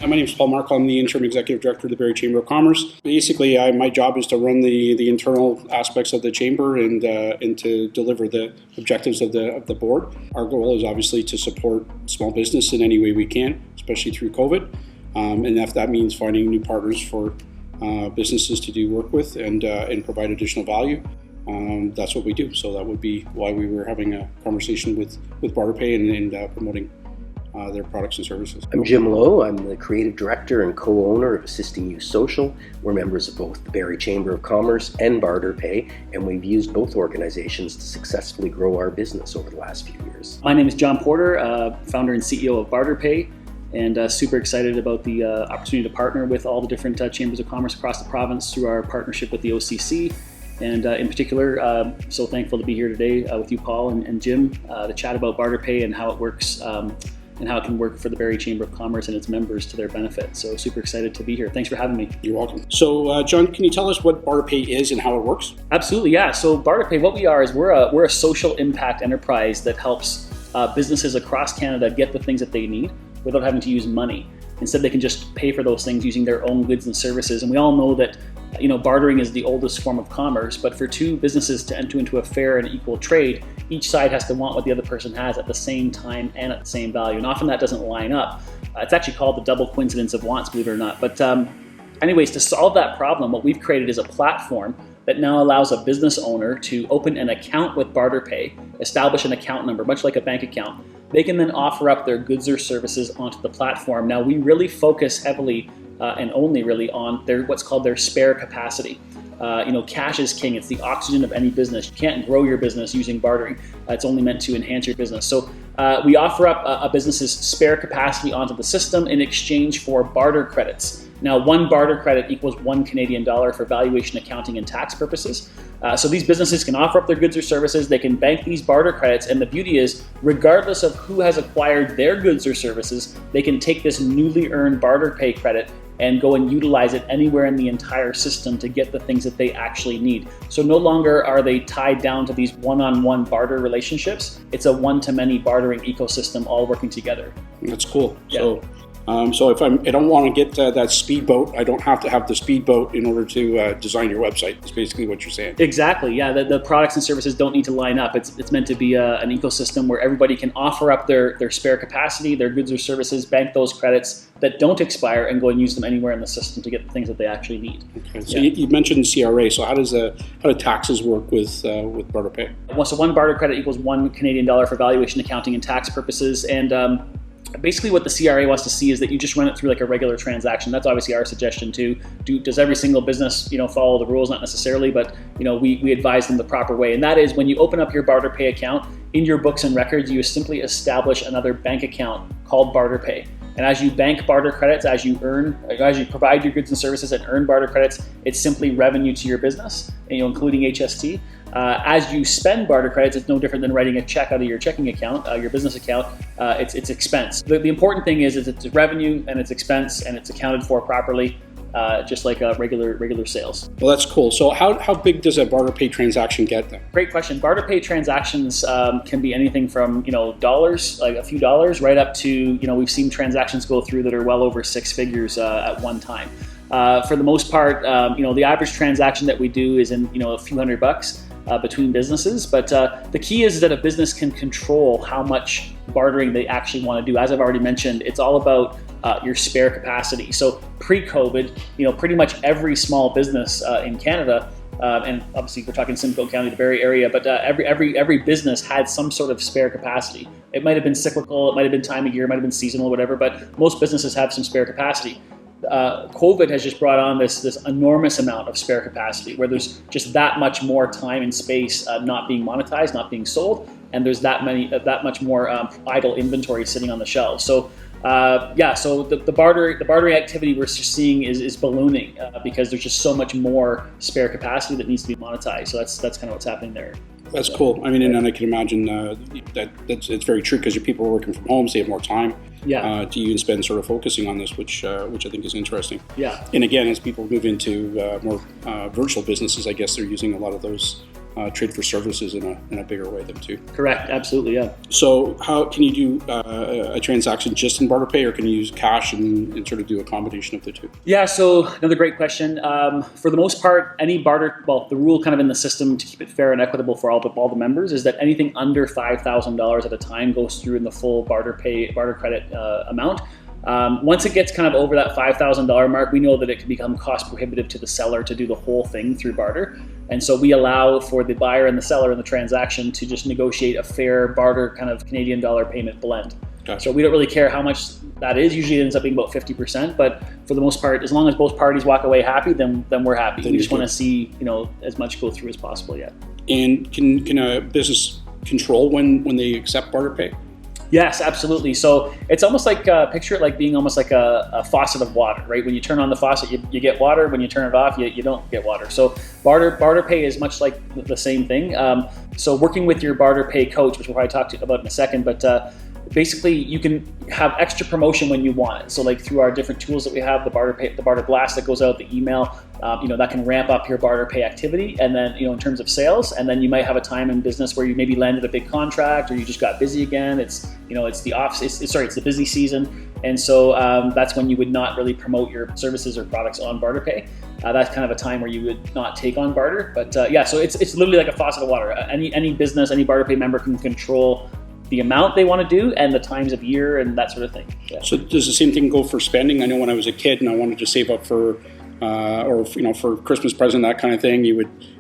My name is Paul Mark. I'm the Interim Executive Director of the Barrie Chamber of Commerce. Basically, my job is to run the internal aspects of the Chamber and to deliver the objectives of the board. Our goal is obviously to support small business in any way we can, especially through COVID. And if that means finding new partners for businesses to do work with and provide additional value, that's what we do. So that would be why we were having a conversation with BarterPay and promoting their products and services. I'm Jim Lowe. I'm the Creative Director and co-owner of Assisting Youth Social. We're members of both the Barrie Chamber of Commerce and BarterPay, and we've used both organizations to successfully grow our business over the last few years. My name is John Porter, founder and CEO of BarterPay, and super excited about the opportunity to partner with all the different chambers of commerce across the province through our partnership with the OCC. And in particular, so thankful to be here today with you, Paul and Jim, to chat about BarterPay and how it works and how it can work for the Barrie Chamber of Commerce and its members to their benefit. So super excited to be here. Thanks for having me. You're welcome. So John, can you tell us what BarterPay is and how it works? Absolutely, yeah. So BarterPay, what we are is we're a social impact enterprise that helps businesses across Canada get the things that they need without having to use money. Instead, they can just pay for those things using their own goods and services. And we all know that bartering is the oldest form of commerce, but for two businesses to enter into a fair and equal trade, each side has to want what the other person has at the same time and at the same value. And often that doesn't line up. It's actually called the double coincidence of wants, believe it or not. But anyways, to solve that problem, what we've created is a platform that now allows a business owner to open an account with BarterPay, establish an account number, much like a bank account. They can then offer up their goods or services onto the platform. Now, we really focus heavily and only really on what's called their spare capacity. Cash is king. It's the oxygen of any business. You can't grow your business using bartering. It's only meant to enhance your business. So we offer up a business's spare capacity onto the system in exchange for barter credits. Now, one barter credit equals $1 Canadian for valuation, accounting, and tax purposes. So these businesses can offer up their goods or services. They can bank these barter credits. And the beauty is, regardless of who has acquired their goods or services, they can take this newly earned BarterPay credit and go and utilize it anywhere in the entire system to get the things that they actually need. So no longer are they tied down to these one-on-one barter relationships. It's a one-to-many bartering ecosystem all working together. That's cool. Yeah. So if I don't want to get that speedboat, I don't have to have the speedboat in order to design your website. That's basically what you're saying. Exactly. Yeah. The products and services don't need to line up. It's meant to be an ecosystem where everybody can offer up their spare capacity, their goods or services, bank those credits that don't expire, and go and use them anywhere in the system to get the things that they actually need. Okay. So you mentioned CRA. So how do taxes work with BarterPay? Well, so one barter credit equals $1 Canadian for valuation, accounting, and tax purposes, and basically what the CRA wants to see is that you just run it through like a regular transaction. That's obviously our suggestion too. Does every single business, follow the rules? Not necessarily, but we advise them the proper way. And that is, when you open up your BarterPay account, in your books and records, you simply establish another bank account called BarterPay. And as you bank barter credits, as you provide your goods and services and earn barter credits, it's simply revenue to your business, including HST. As you spend barter credits, it's no different than writing a check out of your checking account, your business account. It's expense. The important thing is it's revenue and it's expense, and it's accounted for properly, just like regular sales. Well, that's cool. So how big does a BarterPay transaction get then? Great question. BarterPay transactions can be anything from dollars, like a few dollars, right up to we've seen transactions go through that are well over six figures at one time. For the most part, the average transaction that we do is in a few $100 between businesses, but the key is that a business can control how much bartering they actually want to do. As I've already mentioned, it's all about your spare capacity. So pre-COVID, pretty much every small business in Canada, and obviously we're talking Simcoe County, the Barrie area, but every business had some sort of spare capacity. It might have been cyclical, it might have been time of year, it might have been seasonal, whatever, but most businesses have some spare capacity. COVID has just brought on this enormous amount of spare capacity where there's just that much more time and space not being monetized, not being sold, and there's that much more idle inventory sitting on the shelves. So so the bartering activity we're seeing is ballooning because there's just so much more spare capacity that needs to be monetized. So that's kind of what's happening there. That's cool. I mean, and I can imagine that it's very true because your people are working from home, so they have more time. Yeah. To you and spend sort of focusing on this, which I think is interesting. Yeah. And again, as people move into more virtual businesses, I guess they're using a lot of those trade for services in a bigger way then too. Correct, absolutely, yeah. So how can you do a transaction just in BarterPay, or can you use cash and sort of do a combination of the two? Yeah, so another great question. For the most part, any barter, well, the rule kind of in the system to keep it fair and equitable for all the members is that anything under $5,000 at a time goes through in the full barter credit amount. Once it gets kind of over that $5,000 mark, we know that it can become cost prohibitive to the seller to do the whole thing through barter. And so we allow for the buyer and the seller in the transaction to just negotiate a fair barter kind of Canadian dollar payment blend. Gotcha. So we don't really care how much that is. Usually it ends up being about 50%, but for the most part, as long as both parties walk away happy, then we're happy. We just want to see, as much go through as possible, yeah. And can a business control when they accept BarterPay? Yes, absolutely. So it's almost like, picture it like being almost like a faucet of water, right? When you turn on the faucet, you get water. When you turn it off, you don't get water. So BarterPay is much like the same thing. So working with your BarterPay Coach, which we'll probably talk about in a second, but basically you can have extra promotion when you want it. So like through our different tools that we have, the Barter Blast that goes out, the email, that can ramp up your BarterPay activity. And then, in terms of sales, and then you might have a time in business where you maybe landed a big contract or you just got busy again. It's the busy season. And so that's when you would not really promote your services or products on BarterPay. That's kind of a time where you would not take on barter. But so it's literally like a faucet of water. Any business, any BarterPay member can control the amount they want to do and the times of year and that sort of thing. Yeah. So does the same thing go for spending? I know when I was a kid and I wanted to save up for for Christmas present, that kind of thing, you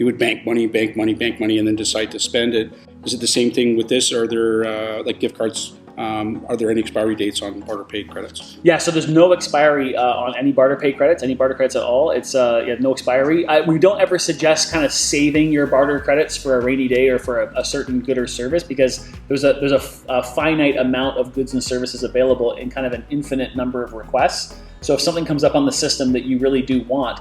would bank money, and then decide to spend it. Is it the same thing with this? Are there like gift cards? Are there any expiry dates on BarterPay credits? Yeah, so there's no expiry on any BarterPay credits, any barter credits at all. It's no expiry. We don't ever suggest kind of saving your barter credits for a rainy day or for a certain good or service, because there's a finite amount of goods and services available in kind of an infinite number of requests. So if something comes up on the system that you really do want,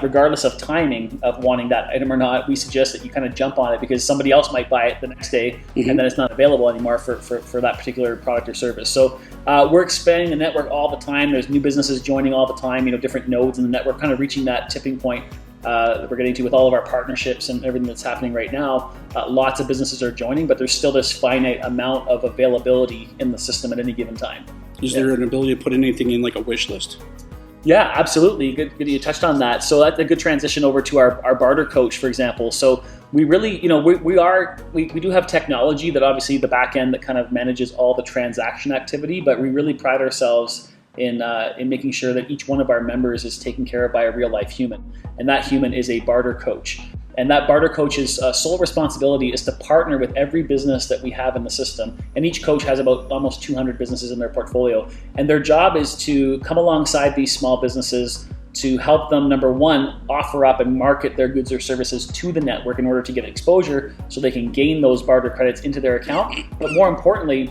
regardless of timing of wanting that item or not, we suggest that you kind of jump on it, because somebody else might buy it the next day and then it's not available anymore for that particular product or service. So we're expanding the network all the time. There's new businesses joining all the time, different nodes in the network, kind of reaching that tipping point that we're getting to with all of our partnerships and everything that's happening right now. Lots of businesses are joining, but there's still this finite amount of availability in the system at any given time. Is there an ability to put anything in like a wish list? Yeah, absolutely. Good you touched on that. So that's a good transition over to our Barter Coach, for example. So we really, we do have technology that obviously the back end that kind of manages all the transaction activity, but we really pride ourselves in making sure that each one of our members is taken care of by a real life human. And that human is a Barter Coach. And that Barter Coach's sole responsibility is to partner with every business that we have in the system. And each coach has about almost 200 businesses in their portfolio. And their job is to come alongside these small businesses to help them, number one, offer up and market their goods or services to the network in order to get exposure so they can gain those barter credits into their account. But more importantly,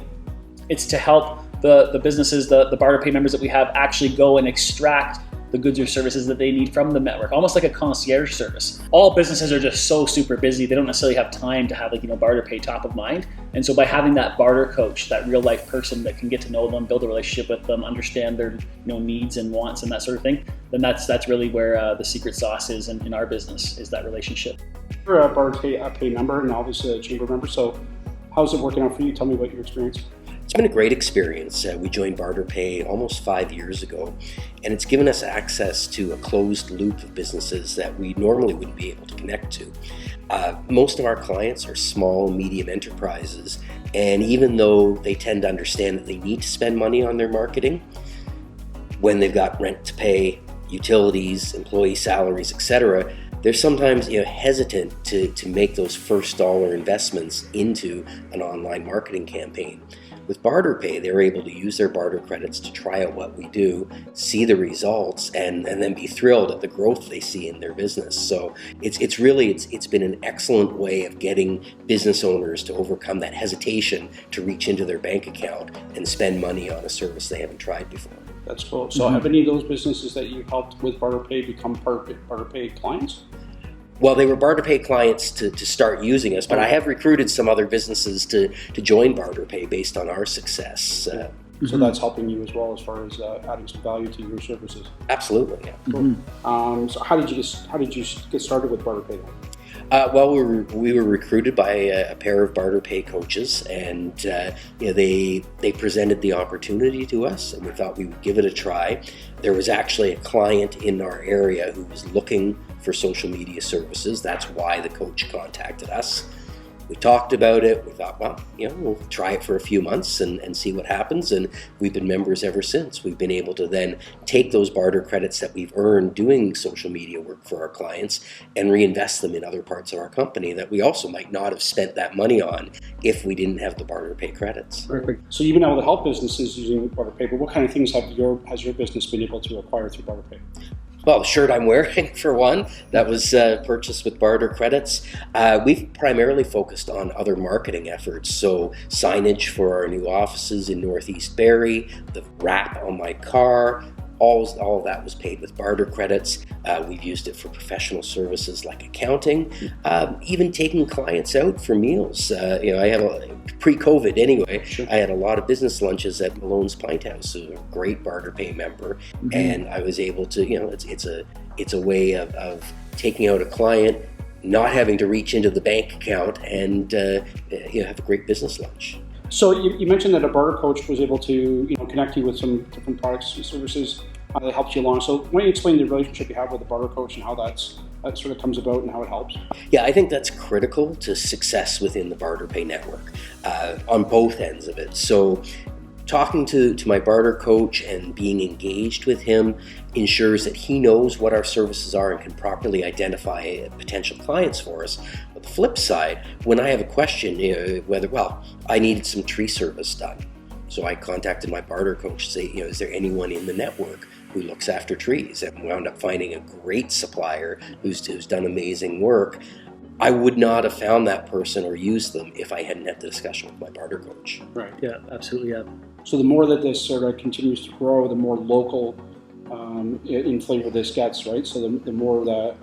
it's to help the businesses, the BarterPay members that we have, actually go and extract the goods or services that they need from the network, almost like a concierge service. All businesses are just so super busy, they don't necessarily have time to have BarterPay top of mind. And so by having that Barter Coach, that real life person that can get to know them, build a relationship with them, understand their needs and wants and that sort of thing, then that's really where the secret sauce is in our business, is that relationship. You're a BarterPay member and obviously a chamber member, so how's it working out for you? Tell me about your experience. It's been a great experience. We joined BarterPay almost 5 years ago, and it's given us access to a closed loop of businesses that we normally wouldn't be able to connect to. Most of our clients are small, medium enterprises, and even though they tend to understand that they need to spend money on their marketing, when they've got rent to pay, utilities, employee salaries, etc., they're sometimes hesitant to make those first dollar investments into an online marketing campaign. With BarterPay, they're able to use their barter credits to try out what we do, see the results, and then be thrilled at the growth they see in their business. So it's been an excellent way of getting business owners to overcome that hesitation to reach into their bank account and spend money on a service they haven't tried before. That's cool. So have any of those businesses that you helped with BarterPay become BarterPay clients? Well, they were BarterPay clients to start using us, but I have recruited some other businesses to join BarterPay based on our success. So that's helping you as well as far as adding some value to your services. Absolutely, yeah. Cool. So how did you get started with BarterPay then? Well, we were recruited by a pair of BarterPay coaches, and they presented the opportunity to us, and we thought we would give it a try. There was actually a client in our area who was looking for social media services. That's why the coach contacted us. We talked about it. We thought, well, we'll try it for a few months and see what happens. And we've been members ever since. We've been able to then take those barter credits that we've earned doing social media work for our clients and reinvest them in other parts of our company that we also might not have spent that money on if we didn't have the BarterPay credits. Perfect. So you've been able to help businesses using BarterPay, but what kind of things has your business been able to acquire through BarterPay? Well, the shirt I'm wearing, for one, that was purchased with Barter Credits. We've primarily focused on other marketing efforts, so signage for our new offices in Northeast Barrie, the wrap on my car, all of that was paid with Barter Credits. We've used it for professional services like accounting, even taking clients out for meals. I had pre-COVID anyway, sure. I had a lot of business lunches at Malone's Pint House, a great BarterPay member, and I was able to, it's a way of taking out a client, not having to reach into the bank account, and have a great business lunch. So you mentioned that a Barter Coach was able to connect you with some different products and services that helped you along. So why don't you explain the relationship you have with the Barter Coach and how that sort of comes about and how it helps? Yeah, I think that's critical to success within the BarterPay network on both ends of it. So talking to my Barter Coach and being engaged with him ensures that he knows what our services are and can properly identify potential clients for us. But the flip side, when I have a question, I needed some tree service done. So I contacted my Barter Coach to say, is there anyone in the network who looks after trees? And wound up finding a great supplier who's done amazing work. I would not have found that person or used them if I hadn't had the discussion with my Barter Coach. Right. Yeah, absolutely. Yeah. So the more that this sort of continues to grow, the more local in flavor this gets, right? So the more that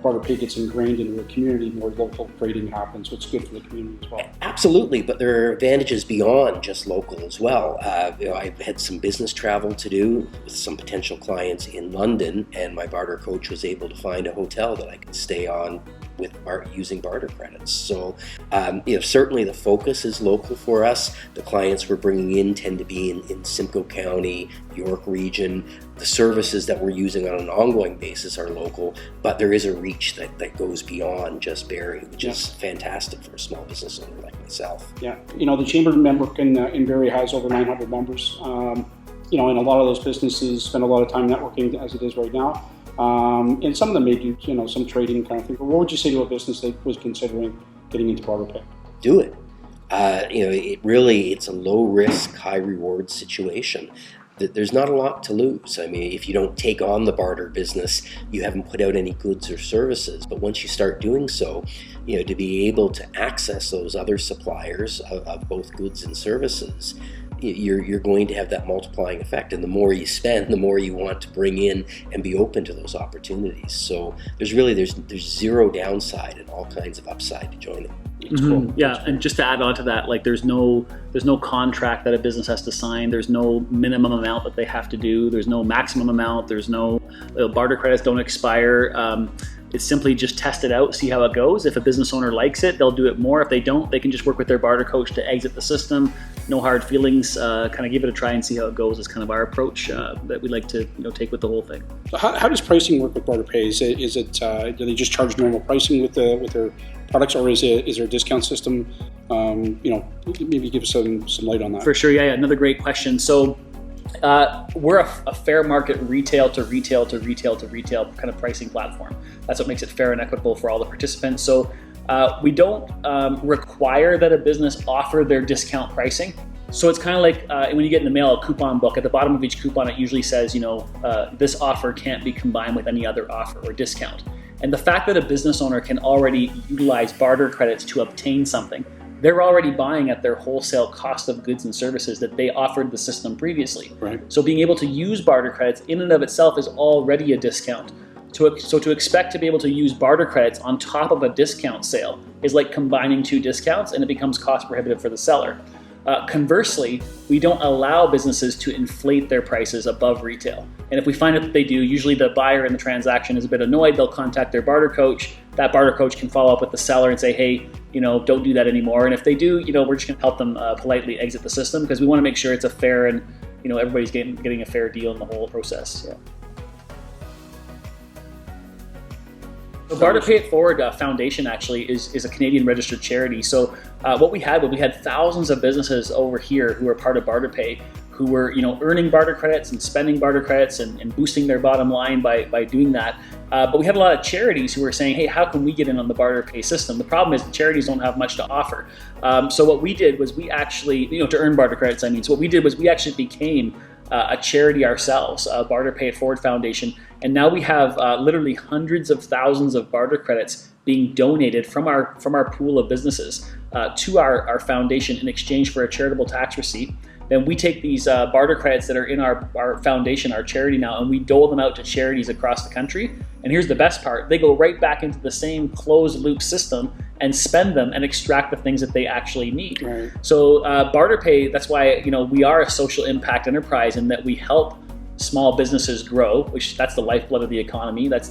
BarterPay gets ingrained into the community, more local trading happens, so it's good for the community as well. Absolutely, but there are advantages beyond just local as well. I've had some business travel to do with some potential clients in London, and my Barter Coach was able to find a hotel that I could stay on with using Barter Credits. So certainly the focus is local for us. The clients we're bringing in tend to be in Simcoe County, York region. The services that we're using on an ongoing basis are local, but there is a reach that goes beyond just Barrie, which is fantastic for a small business owner like myself. Yeah, the Chamber network in Barrie has over 900 members. And a lot of those businesses spend a lot of time networking as it is right now. And some of them may do, some trading kind of thing. But what would you say to a business that was considering getting into BarterPay? Do it. It's a low risk, high reward situation. There's not a lot to lose. I mean, if you don't take on the barter business, you haven't put out any goods or services. But once you start doing so, to be able to access those other suppliers of both goods and services, you're going to have that multiplying effect. And the more you spend, the more you want to bring in and be open to those opportunities. So there's zero downside and all kinds of upside to joining. Cool. Yeah, and just to add on to that, there's no contract that a business has to sign. There's no minimum amount that they have to do. There's no maximum amount. There's no barter credits don't expire. It's simply just test it out, see how it goes. If a business owner likes it, they'll do it more. If they don't, they can just work with their Barter Coach to exit the system. No hard feelings. Kind of give it a try and see how it goes is kind of our approach that we like to take with the whole thing. So how does pricing work with BarterPay? Is it do they just charge normal pricing with their products, or is there a discount system? Maybe give us some light on that. For sure. Yeah. Another great question. So we're a fair market retail to retail to retail to retail kind of pricing platform. That's what makes it fair and equitable for all the participants. So we don't require that a business offer their discount pricing. So it's kind of like when you get in the mail a coupon book. At the bottom of each coupon, it usually says, this offer can't be combined with any other offer or discount. And the fact that a business owner can already utilize barter credits to obtain something, they're already buying at their wholesale cost of goods and services that they offered the system previously. Right. So being able to use barter credits in and of itself is already a discount. So to expect to be able to use barter credits on top of a discount sale is like combining two discounts, and it becomes cost prohibitive for the seller. Conversely, we don't allow businesses to inflate their prices above retail. And if we find out that they do, usually the buyer in the transaction is a bit annoyed. They'll contact their Barter Coach. That Barter Coach can follow up with the seller and say, hey, don't do that anymore. And if they do, we're just going to help them politely exit the system, because we want to make sure it's a fair and everybody's getting a fair deal in the whole process. So. The BarterPay It Forward Foundation actually is a Canadian registered charity. So what we had thousands of businesses over here who were part of BarterPay, who were earning barter credits and spending barter credits and boosting their bottom line by doing that. But we had a lot of charities who were saying, hey, how can we get in on the BarterPay system? The problem is the charities don't have much to offer. So what we did was we actually, to earn barter credits, so what we did was we actually became a charity ourselves, BarterPay It Forward Foundation, and now we have literally hundreds of thousands of barter credits being donated from our pool of businesses to our foundation in exchange for a charitable tax receipt. Then we take these barter credits that are in our foundation, our charity now, and we dole them out to charities across the country. And here's the best part: they go right back into the same closed loop system and spend them and extract the things that they actually need. Right. So BarterPay, that's why we are a social impact enterprise, in that we help small businesses grow, which that's the lifeblood of the economy. That's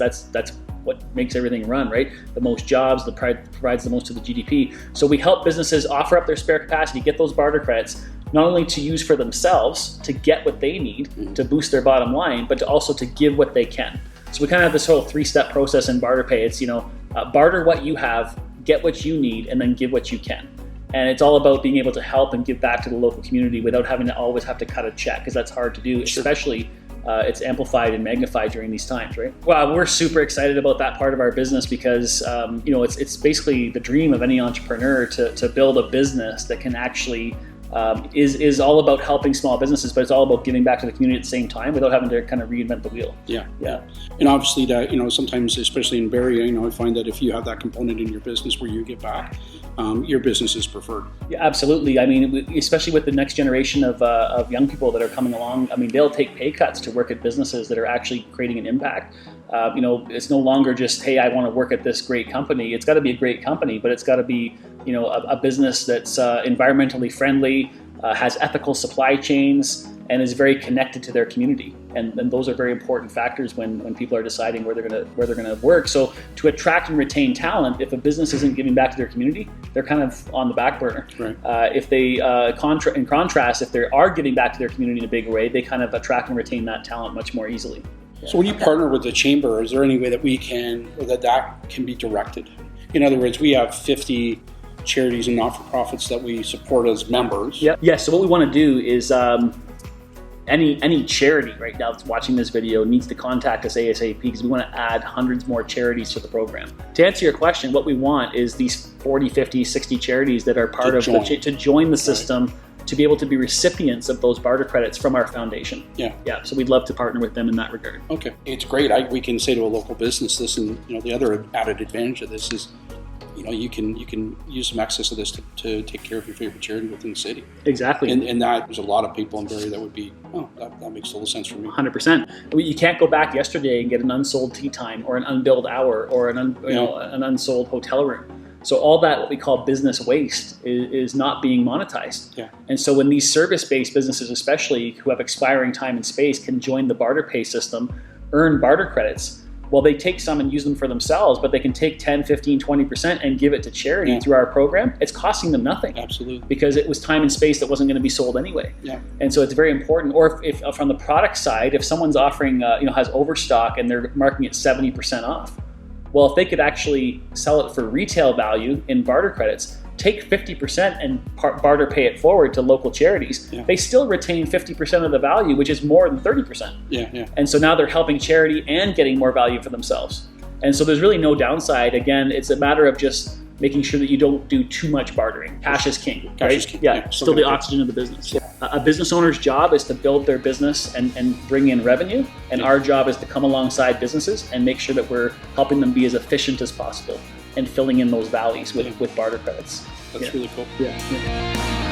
what makes everything run, right? The most jobs, provides the most to the GDP. So we help businesses offer up their spare capacity, get those barter credits, not only to use for themselves to get what they need to boost their bottom line, but to also to give what they can. So we kind of have this whole three-step process in BarterPay. It's barter what you have, get what you need, and then give what you can. And it's all about being able to help and give back to the local community without having to always have to cut a check, because that's hard to do, especially it's amplified and magnified during these times, right? Well, we're super excited about that part of our business, because it's basically the dream of any entrepreneur to build a business that can actually is all about helping small businesses, but it's all about giving back to the community at the same time without having to kind of reinvent the wheel. Yeah. And obviously that, sometimes, especially in Barrie, I find that if you have that component in your business where you give back, your business is preferred. Yeah, absolutely. Especially with the next generation of young people that are coming along, they'll take pay cuts to work at businesses that are actually creating an impact. It's no longer just, hey, I want to work at this great company. It's got to be a great company, but it's got to be, a business that's environmentally friendly, has ethical supply chains, and is very connected to their community. And those are very important factors when people are deciding where they're gonna work. So to attract and retain talent, if a business isn't giving back to their community, they're kind of on the back burner. Right. If they, in contrast, if they are giving back to their community in a big way, they kind of attract and retain that talent much more easily. So when you partner with the chamber, is there any way that that can be directed? In other words, we have 50 charities and not-for-profits that we support as members. Yeah. So what we want to do is any charity right now that's watching this video needs to contact us ASAP, because we want to add hundreds more charities to the program. To answer your question, what we want is these 40, 50, 60 charities that are part of to join the system. Right. To be able to be recipients of those barter credits from our foundation. Yeah. So we'd love to partner with them in that regard. Okay, it's great. We can say to a local business this, and the other added advantage of this is, you can use some access of this to take care of your favorite charity within the city. Exactly. And that there's a lot of people in Barrie that would be, that makes total sense for me. 100%. You can't go back yesterday and get an unsold tea time or an unbilled hour or an unsold hotel room. So all that, what we call business waste, is not being monetized. Yeah. And so when these service-based businesses, especially who have expiring time and space, can join the BarterPay system, earn barter credits, well, they take some and use them for themselves, but they can take 10, 15, 20% and give it to charity through our program. It's costing them nothing. Absolutely. Because it was time and space that wasn't going to be sold anyway. Yeah. And so it's very important. Or if from the product side, if someone's offering, has overstock and they're marking it 70% off, well, if they could actually sell it for retail value in barter credits, take 50% and barter pay it forward to local charities, they still retain 50% of the value, which is more than 30%. Yeah. And so now they're helping charity and getting more value for themselves. And so there's really no downside. Again, it's a matter of just making sure that you don't do too much bartering. Cash is king, right? Cash is king. Yeah, still the oxygen of the business. Yeah. A business owner's job is to build their business and bring in revenue. And our job is to come alongside businesses and make sure that we're helping them be as efficient as possible and filling in those valleys with barter credits. That's really cool. Yeah.